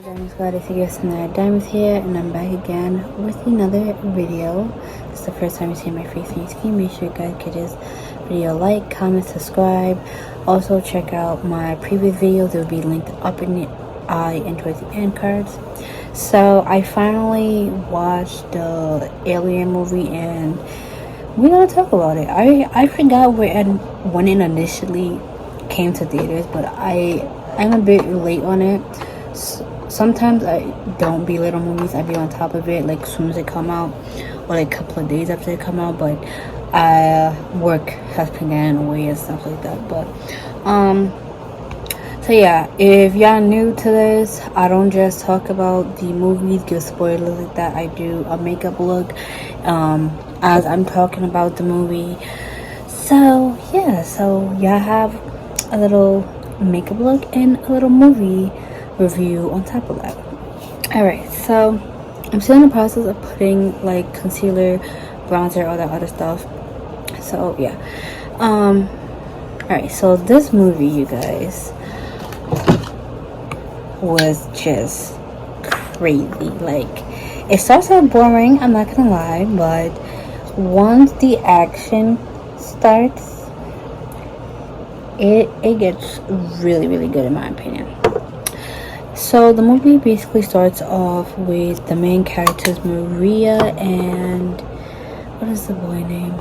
Diamond Squad, it's your Sonara Diamonds here, and I'm back again with another video. This is the first time you see my face on your screen. Make sure you guys give this video a like, comment, subscribe. Also check out my previous videos. They will be linked up in the eye and towards the end cards. So I finally watched the Alien movie, and we're gonna talk about it. I forgot when it initially came to theaters, but I'm a bit late on it. Sometimes I don't be late on movies. I be on top of it like as soon as it come out, or like a couple of days after it come out. But work has been getting away and stuff like that. But so yeah, if y'all new to this, I don't just talk about the movies, give spoilers like that. I do a makeup look as I'm talking about the movie. So yeah, so y'all have a little makeup look and a little movie review on top of that. Alright, so I'm still in the process of putting like concealer, bronzer, all that other stuff. So yeah. Alright, so this movie, you guys, was just crazy. Like, it starts out boring, I'm not gonna lie, but once the action starts, it gets really good in my opinion. So the movie basically starts off with the main characters, Maria and what is the boy name?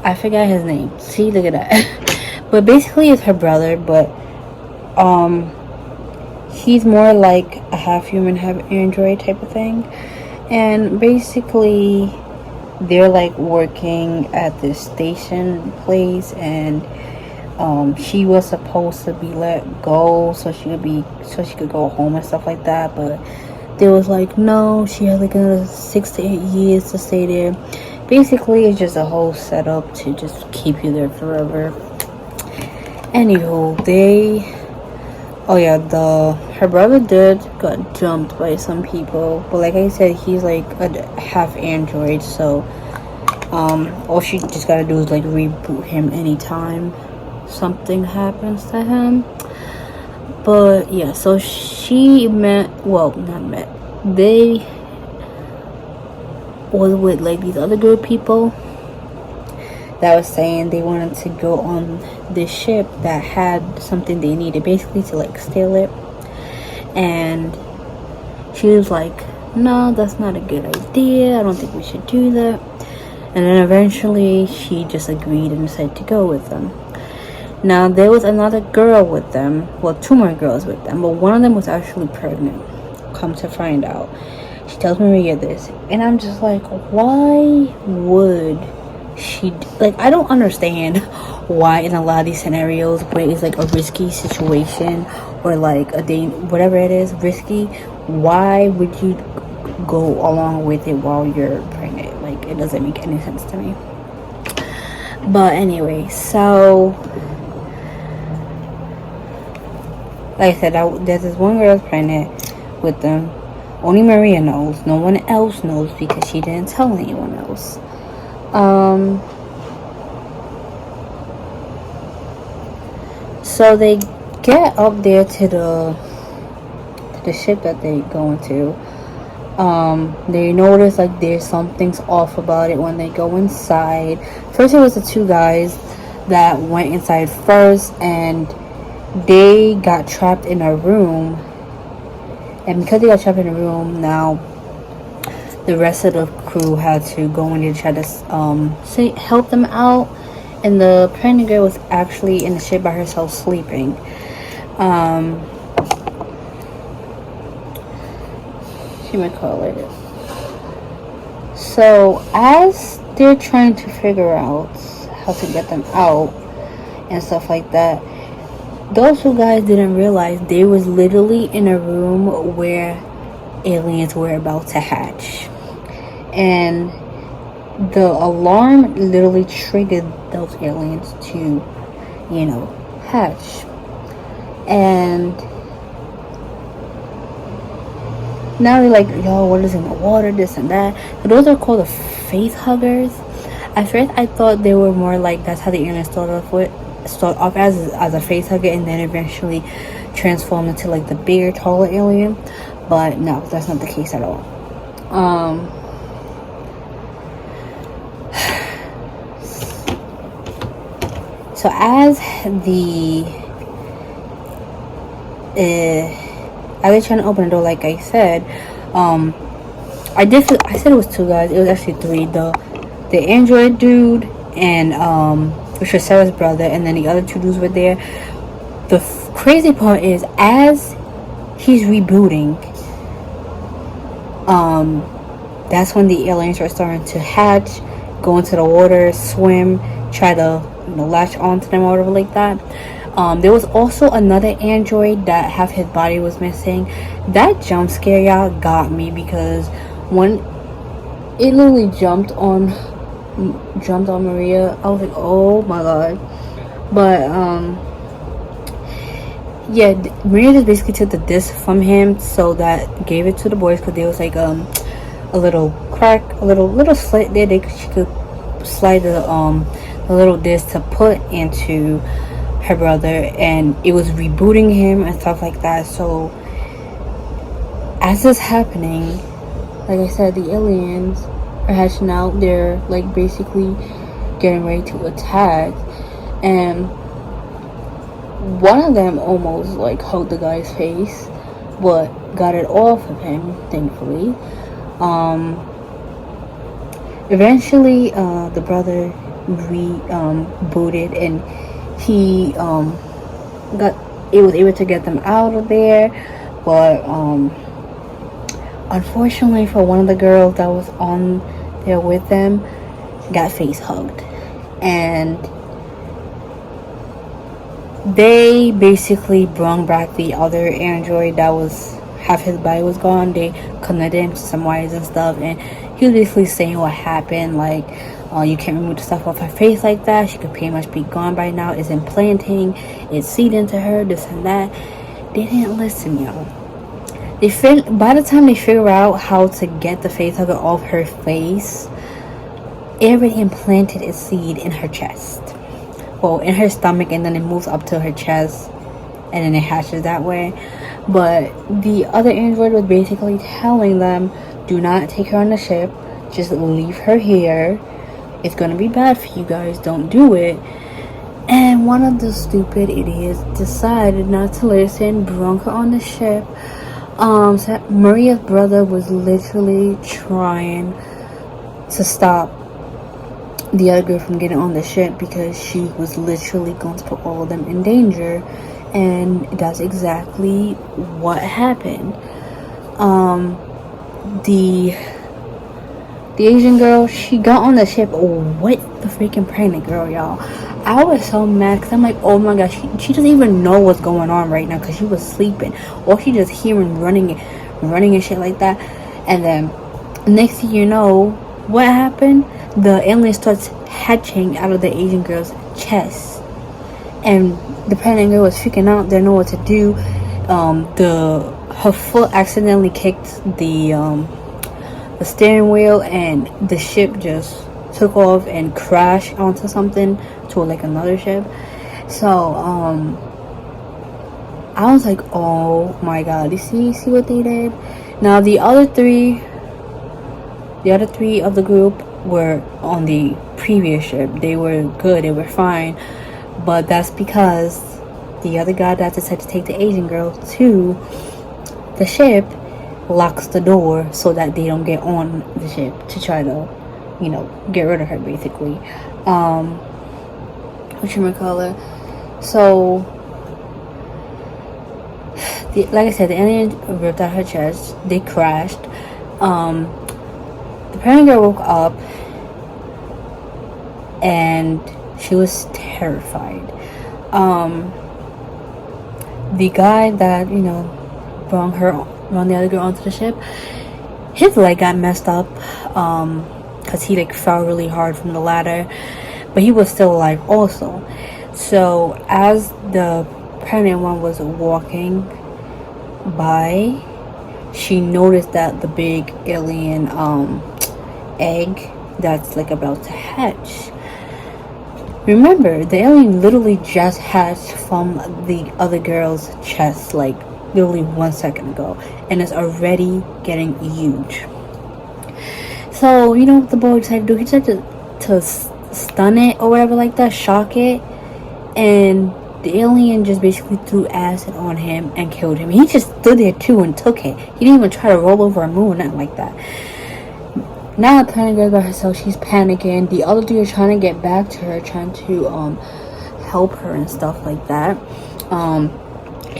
I forgot his name. See, look at that. But basically it's her brother, but he's more like a half human, half android type of thing. And basically they're like working at this station place, and she was supposed to be let go so she could go home and stuff like that, but they was like, no, she had like another 6 to 8 years to stay there. Basically it's just a whole setup to just keep you there forever. Anywho, her brother got jumped by some people, but like I said, he's like a half android, so all she just gotta do is like reboot him anytime something happens to him. But yeah, so they was with like these other good people that was saying they wanted to go on this ship that had something they needed, basically to like steal it. And she was like, no, that's not a good idea, I don't think we should do that. And then eventually she just agreed and decided to go with them. Now there was another girl with them, well, 2 more girls with them, but one of them was actually pregnant, come to find out. She tells Maria this, and I'm just like, why would she, like, I don't understand why in a lot of these scenarios where it's like a risky situation or like whatever it is, risky, why would you go along with it while you're pregnant? Like, it doesn't make any sense to me. But anyway, so like I said, there's this one girl pregnant with them. Only Maria knows. No one else knows because she didn't tell anyone else. So they get up there to the ship that they go into. They notice like there's something's off about it when they go inside. First it was the 2 guys that went inside first, and they got trapped in a room. And because they got trapped in a room, now the rest of the crew had to go in and try to help them out. And the pregnant girl was actually in the ship by herself sleeping. She might call it. So as they're trying to figure out how to get them out and stuff like that, those 2 guys didn't realize they was literally in a room where aliens were about to hatch, and the alarm literally triggered those aliens to, hatch. And now they're like, yo, what is in the water, this and that. So those are called the face huggers. At first I thought they were more like, that's how the aliens start off as a face hugger, and then eventually transform into like the bigger, taller alien. But no, that's not the case at all. So as they're trying to open the door, like I said, I said it was 2 guys. It was actually 3. The android dude and which was Sarah's brother, and then the other 2 dudes were there. The crazy part is, as he's rebooting, that's when the aliens are starting to hatch, go into the water, swim, try to latch onto them or whatever like that. There was also another android that half his body was missing. That jump scare, y'all, got me, because when it literally jumped on Maria, I was like, oh my god. But yeah, Maria just basically took the disc from him, so that gave it to the boys, because there was like a little crack, a little slit there. She could slide the little disc to put into her brother, and it was rebooting him and stuff like that. So as this happening, like I said, the aliens are hatching out. They're like basically getting ready to attack, and one of them almost like hugged the guy's face, but got it off of him, thankfully. Eventually the brother rebooted, and he was able to get them out of there. But unfortunately for one of the girls that was on there with them, got face hugged, and they basically brought back the other android that was half his body was gone. They connected him to some wires and stuff, and he was basically saying what happened, like, you can't remove the stuff off her face like that, she could pretty much be gone by now, it's implanting, it's seeding into her, this and that. They didn't listen, y'all. By the time they figure out how to get the face hugger off her face, it already implanted its seed in her chest, well, in her stomach, and then it moves up to her chest, and then it hatches that way. But the other android was basically telling them, do not take her on the ship, just leave her here, it's gonna be bad for you guys, don't do it. And one of the stupid idiots decided not to listen, brought her on the ship. So Maria's brother was literally trying to stop the other girl from getting on the ship, because she was literally going to put all of them in danger, and that's exactly what happened. The Asian girl, she got on the ship with the freaking pregnant girl, y'all. I was so mad, because I'm like, oh my gosh, she doesn't even know what's going on right now, because she was sleeping, or she just hearing running and shit like that. And then next thing you know, what happened? The alien starts hatching out of the Asian girl's chest, and the pregnant girl was freaking out, didn't know what to do. Her foot accidentally kicked the steering wheel, and the ship just took off and crashed onto something, to like another ship. So I was like, oh my god, you see what they did. Now the other three of the group were on the previous ship. They were good, they were fine, but that's because the other guy that decided to take the Asian girl to the ship locks the door so that they don't get on the ship to try to, get rid of her, basically. Whatchamacallit. So, like I said, the alien ripped out her chest. They crashed. The pregnant girl woke up, and she was terrified. The guy that brought the other girl onto the ship, his leg got messed up because he fell really hard from the ladder, but he was still alive also. So as the pregnant one was walking by, she noticed that the big alien egg that's about to hatch Remember, the alien literally just hatched from the other girl's chest, like literally 1 second ago, and it's already getting huge. So, you know what the boy decided to do? He decided to stun it or whatever like that, shock it, and the alien just basically threw acid on him and killed him. He just stood there too and took it. He didn't even try to roll over a moon, nothing like that. Now the planet girl by herself, she's panicking. The other two are trying to get back to her, trying to help her and stuff like that.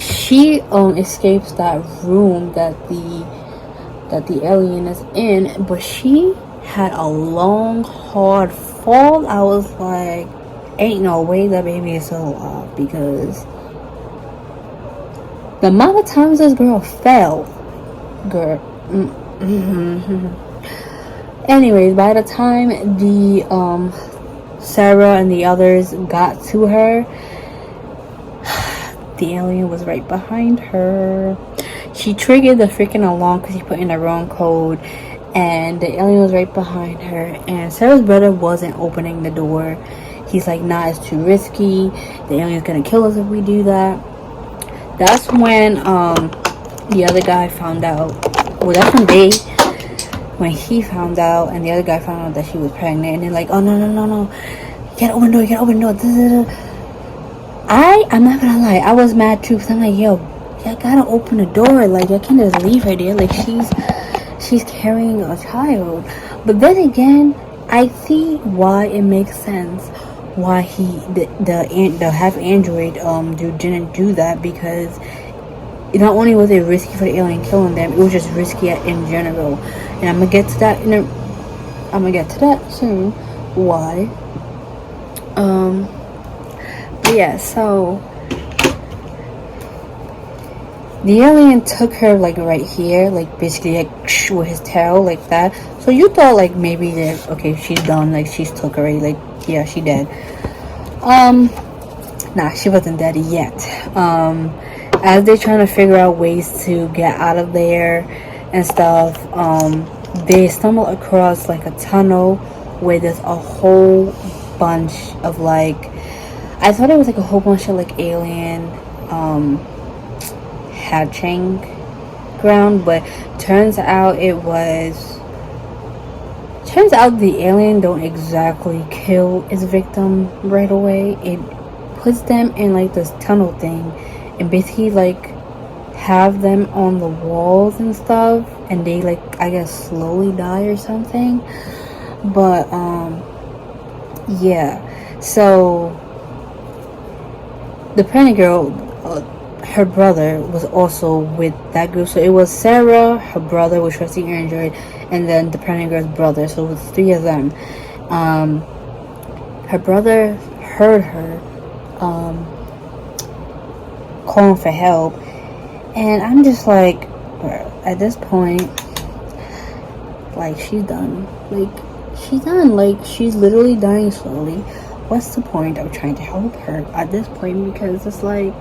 She escapes that room that the alien is in, but she had a long, hard fall. I was like, ain't no way that baby is still alive, because the amount of times this girl fell, girl. Anyways, by the time the Sarah and the others got to her, the alien was right behind her. She triggered the freaking alarm because she put in the wrong code, and the alien was right behind her. And Sarah's brother wasn't opening the door. He's like, nah, it's too risky. The alien's gonna kill us if we do that. That's when the other guy found out. Well, that's when when he found out, and the other guy found out that she was pregnant, and they're like, oh no, get open the door. I'm not gonna lie, I was mad too, because I'm like, yo, you gotta open the door, like, I can't just leave her there, like, she's carrying a child. But then again, I see why it makes sense why the half android dude didn't do that, because not only was it risky for the alien killing them, it was just risky in general. And I'm gonna get to that soon. Why? But yeah, so the alien took her like right here, like basically like with his tail like that. So you thought like maybe that, okay, she's done, like she's took already, like yeah, she dead. Nah, she wasn't dead yet. As they're trying to figure out ways to get out of there and stuff, they stumble across like a tunnel where there's a whole bunch of like, I thought it was like a whole bunch of like alien hatching ground, but turns out the alien don't exactly kill its victim right away. It puts them in like this tunnel thing and basically like have them on the walls and stuff, and they like, I guess, slowly die or something. But yeah, so the pregnant girl, her brother was also with that group. So it was Sarah, her brother, which was the android, and then the pregnant girl's brother. So it was 3 of them. Her brother heard her calling for help, and I'm just like, at this point, like, she's done. Like, she's literally dying slowly. What's the point of trying to help her at this point? Because it's like,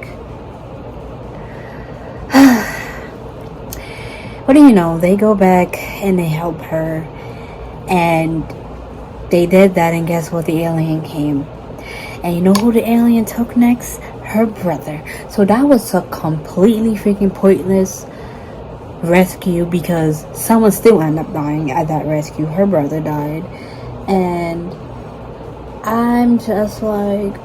what do you know? They go back and they help her, and they did that, and guess what? The alien came. And you know who the alien took next? Her brother. So that was a completely freaking pointless rescue, because someone still ended up dying at that rescue. Her brother died. And I'm just like,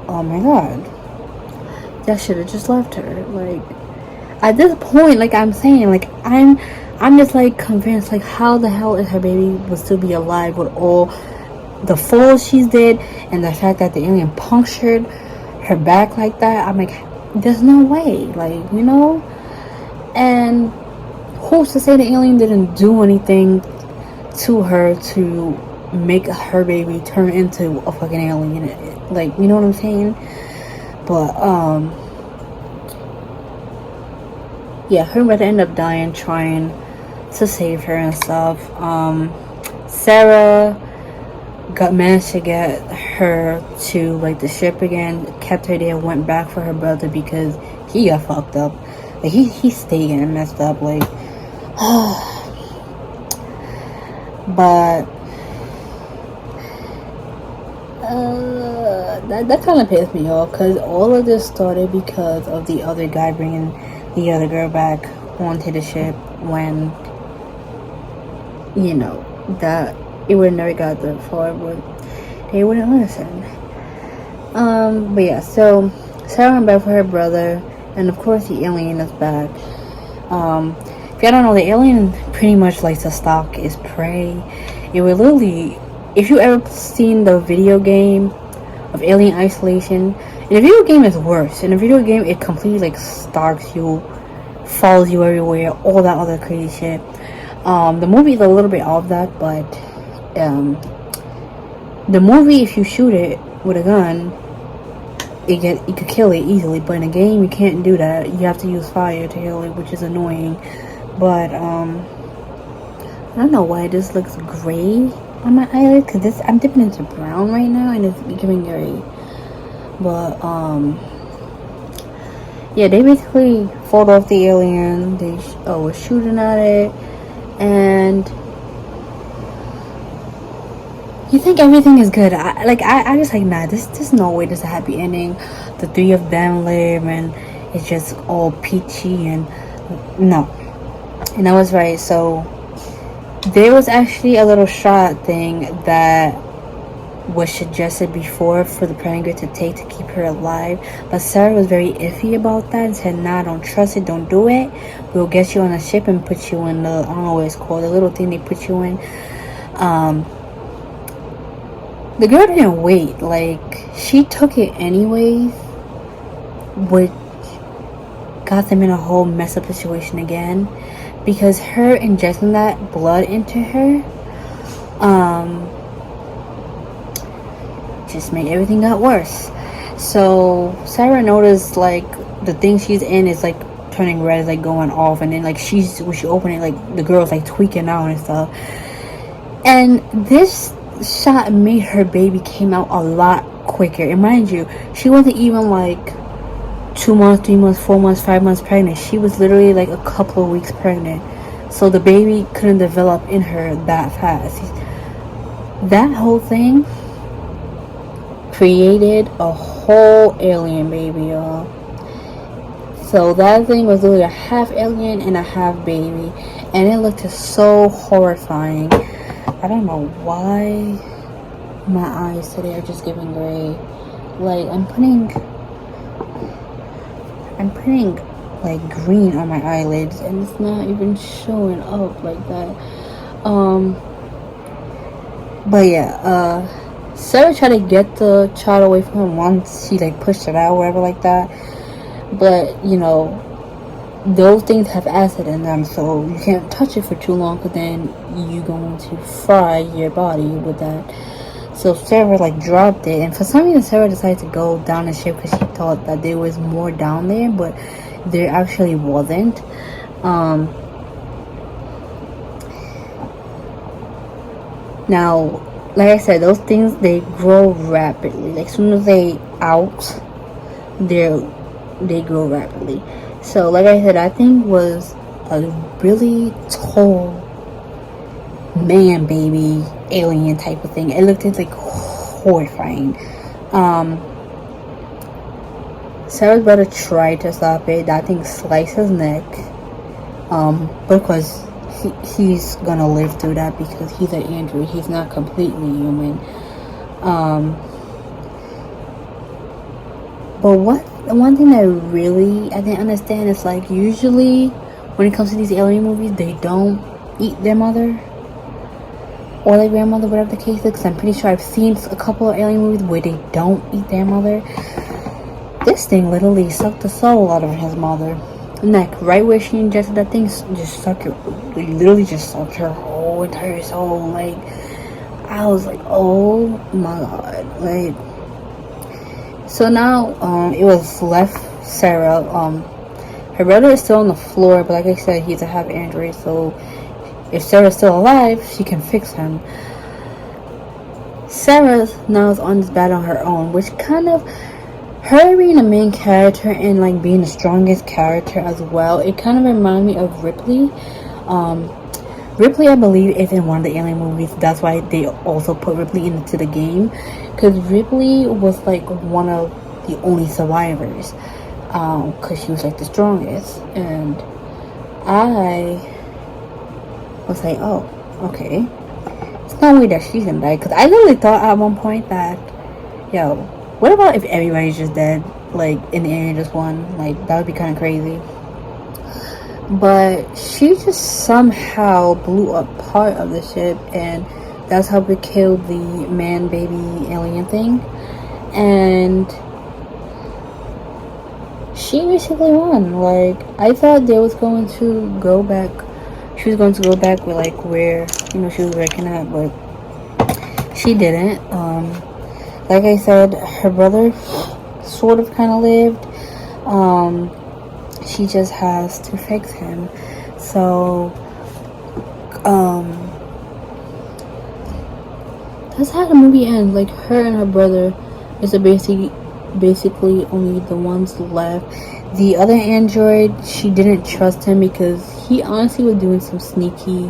oh my god, that should have just left her. Like, at this point, like I'm saying, like I'm just like convinced, like, how the hell is her baby would still be alive with all the falls she's did, and the fact that the alien punctured her back like that? I'm like, there's no way, like, you know. And who's to say the alien didn't do anything to her to make her baby turn into a fucking alien? Like, you know what I'm saying? But yeah, her brother ended up dying trying to save her and stuff. Sarah managed to get her to like the ship again, kept her there, went back for her brother because he got fucked up. Like, he stayed getting messed up, like. But that kind of pissed me off, because all of this started because of the other guy bringing the other girl back onto the ship, when, you know, that it would never got that far, but they wouldn't listen. But yeah, so Sarah went back for her brother, and of course the alien is back. If y'all don't know, the alien pretty much likes to stalk its prey. It would literally, if you ever seen the video game of Alien Isolation, in a video game it's worse. In a video game it completely like stalks you, follows you everywhere, all that other crazy shit. The movie is a little bit of that, but the movie, if you shoot it with a gun, you could kill it easily, but in a game you can't do that. You have to use fire to kill it, which is annoying. But I don't know why this looks gray on my eyelid, because I'm dipping into brown right now and it's becoming gray. But yeah, they basically fought off the alien. They were shooting at it, and you think everything is good. I just like, nah, there's no way this is a happy ending. The three of them live and it's just all peachy, and no. And I was right. So there was actually a little shot thing that was suggested before for the predator to take to keep her alive, but Sarah was very iffy about that and said, nah, don't trust it, don't do it. We'll get you on a ship and put you in the, I don't know what it's called, the little thing they put you in. The girl didn't wait. Like, she took it anyways, which got them in a whole mess up situation again, because her injecting that blood into her just made everything got worse. So Sarah noticed like the thing she's in is like turning red, like going off, and then like when she opened it, like the girl's like tweaking out and stuff. And this shot made her baby came out a lot quicker. And mind you, she wasn't even like 2 months, 3 months, 4 months, 5 months pregnant. She was literally like a couple of weeks pregnant. So the baby couldn't develop in her that fast. That whole thing created a whole alien baby, y'all. So that thing was literally a half alien and a half baby, and it looked so horrifying. I don't know why my eyes today are just giving gray. Like, I'm putting like green on my eyelids and it's not even showing up like that. But yeah, Sarah tried to get the child away from him once she like pushed it out, whatever like that. But you know, those things have acid in them, so you can't touch it for too long, because then you're going to fry your body with that. So Sarah like dropped it, and for some reason Sarah decided to go down the ship because she thought that there was more down there, but there actually wasn't. Now, like I said, those things, they grow rapidly. Like, as soon as they out, they grow rapidly. So, like I said, that thing was a really tall man baby alien type of thing. It looked like horrifying. Sarah's brother tried to stop it. That thing sliced his neck. Because he's gonna live through that because he's an android. He's not completely human. But one thing that really I didn't understand is, like, usually when it comes to these alien movies, they don't eat their mother or their grandmother, whatever the case is. Because I'm pretty sure I've seen a couple of alien movies where they don't eat their mother. This thing literally sucked the soul out of his mother. Neck, right where she ingested that thing, just sucked her. Literally just sucked her whole entire soul. Like, I was like, oh my god. Like, so now it was left Sarah. Her brother is still on the floor, but like I said, he's a half android, so if Sarah's still alive, she can fix him. Sarah now is on this battle on her own, which kind of, her being the main character and like being the strongest character as well, it kind of reminded me of Ripley. Ripley, I believe, is in one of the Alien movies. That's why they also put Ripley into the game, because Ripley was like one of the only survivors, because she was like the strongest, and I was like, oh, okay, it's no way that she's gonna die. Because I literally thought at one point that, yo, what about if everybody's just dead, like in the Alien just won? Like that would be kind of crazy. But she just somehow blew up part of the ship, and that's how we killed the man baby alien thing. And she basically won. Like, I thought they was going to go back, she was going to go back with like where, you know, she was working at, but she didn't. Like I said, her brother sort of kind of lived. She just has to fix him. So that's how the movie ends. Like, her and her brother is basically only the ones left. The other android, she didn't trust him because he honestly was doing some sneaky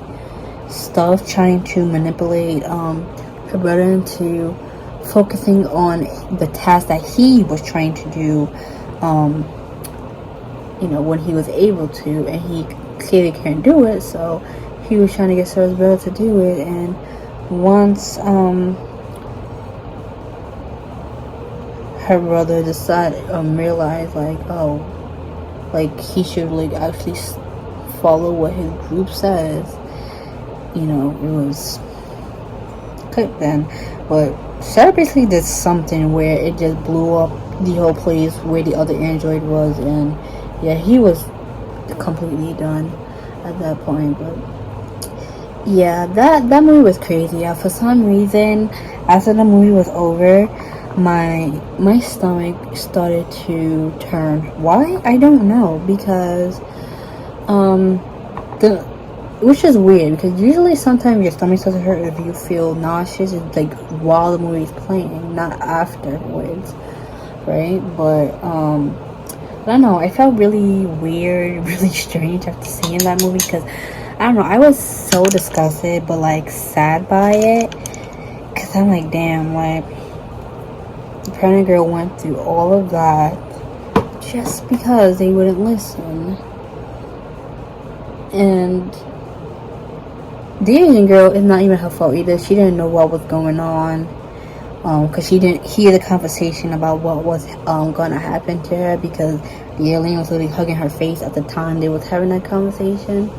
stuff, trying to manipulate her brother into focusing on the task that he was trying to do, you know, when he was able to, and he clearly can't do it, so he was trying to get Sarah's brother to do it. And once her brother decided, realized, like, oh, like he should like actually follow what his group says, you know, it was cut then. But Sarah basically did something where it just blew up the whole place where the other android was, and yeah, he was completely done at that point. But yeah, that movie was crazy. Yeah, for some reason, after the movie was over, my stomach started to turn. Why? I don't know, because which is weird, because usually sometimes your stomach starts to hurt if you feel nauseous, it's like while the movie is playing, not afterwards, right? But I don't know, I felt really weird, really strange after seeing that movie, because I don't know, I was so disgusted but like sad by it, because I'm like, damn, like the pregnant girl went through all of that just because they wouldn't listen. And the Asian girl, is not even her fault either. She didn't know what was going on, because she didn't hear the conversation about what was gonna happen to her, because the alien was literally hugging her face at the time they was having that conversation,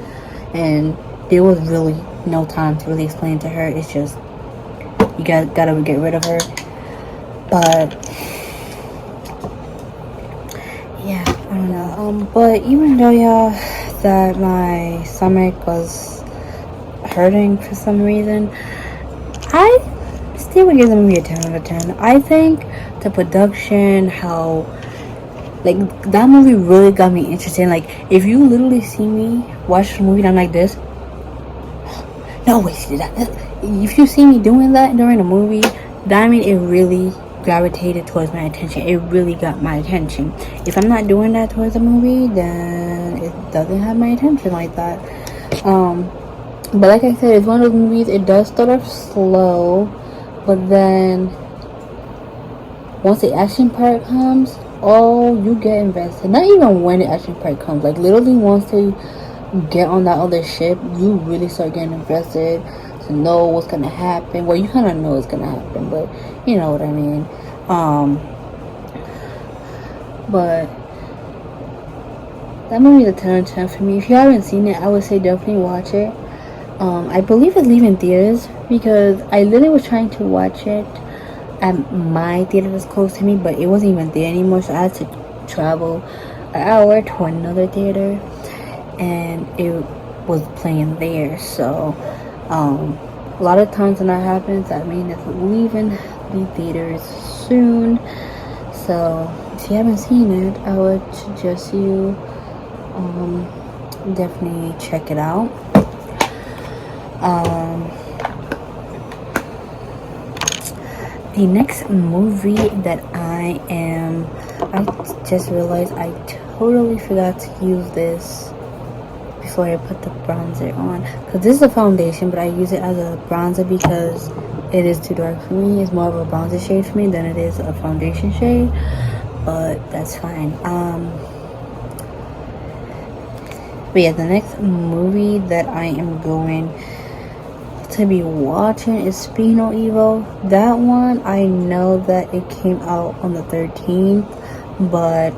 and there was really no time to really explain to her. It's just, you gotta get rid of her. But yeah, I don't know. But even though, y'all, that my stomach was hurting for some reason, I still would give the movie a 10 out of 10. I think the production, how, like, that movie really got me interested. Like, if you literally see me watch the movie and I'm like this, no way she did that. If you see me doing that during the movie, that means it really gravitated towards my attention. It really got my attention. If I'm not doing that towards the movie, then it doesn't have my attention like that. But like I said, it's one of those movies, it does start off slow, but then once the action part comes, oh, you get invested. Not even when the action part comes, like literally once they get on that other ship, you really start getting invested to know what's gonna happen. Well, you kind of know what's gonna happen, but you know what I mean. But that movie is a 10 out of 10 for me. If you haven't seen it, I would say definitely watch it. I believe it's leaving theaters, because I literally was trying to watch it at my theater that's close to me, but it wasn't even there anymore, so I had to travel an hour to another theater, and it was playing there. So a lot of times when that happens, that means it's leaving the theaters soon. So if you haven't seen it, I would suggest you definitely check it out. The next movie that I just realized I totally forgot to use this before I put the bronzer on, because this is a foundation, but I use it as a bronzer because it is too dark for me. It's more of a bronzer shade for me than it is a foundation shade, but that's fine. But yeah, the next movie that I am going to be watching is Speak No Evil. That one, I know that it came out on the 13th, but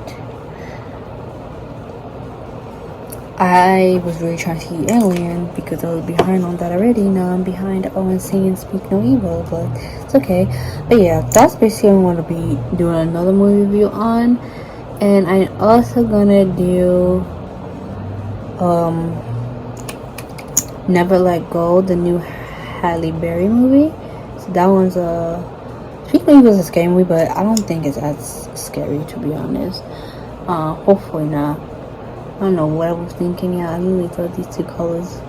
I was really trying to see Alien because I was behind on that already. Now I'm behind on seeing Speak No Evil, but it's okay. But yeah, that's basically what I'm going to be doing another movie review on. And I'm also gonna do Never Let Go, the new Halle Berry movie. So that one's Speak No Evil is a scary movie, but I don't think it's as scary, to be honest. Hopefully not. I don't know what I was thinking. Yeah, I really thought these two colors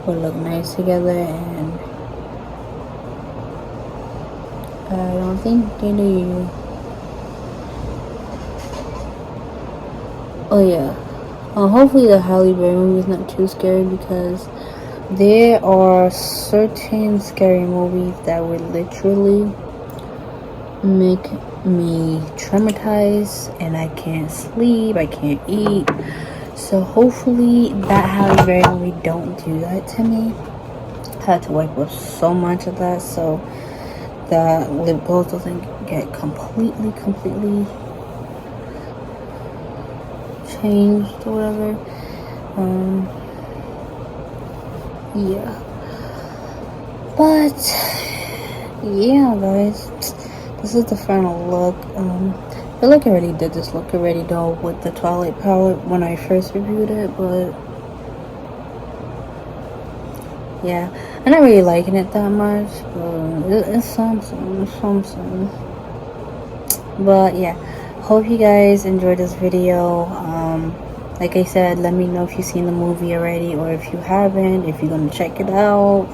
would look nice together, and I don't think they do. Oh yeah. Hopefully the Halle Berry movie is not too scary, because there are certain scary movies that would literally make me traumatized, and I can't sleep, I can't eat. So hopefully that Halle Berry movie don't do that to me. I had to wipe off so much of that so the lip gloss doesn't get completely changed or whatever. Yeah, but yeah, guys, this is the final look. I feel like I already did this look already though with the Twilight palette when I first reviewed it, but yeah, I'm not really liking it that much, but it's something. But yeah, hope you guys enjoyed this video. Like I said, let me know if you've seen the movie already, or if you haven't, if you're gonna check it out,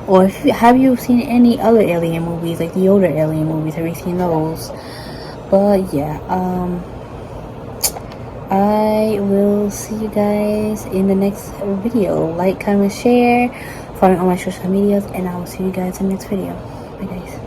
or if have you seen any other alien movies, like the older alien movies. Have you seen those? But yeah, I will see you guys in the next video. Like, comment, share, follow me on my social medias, and I will see you guys in the next video. Bye guys.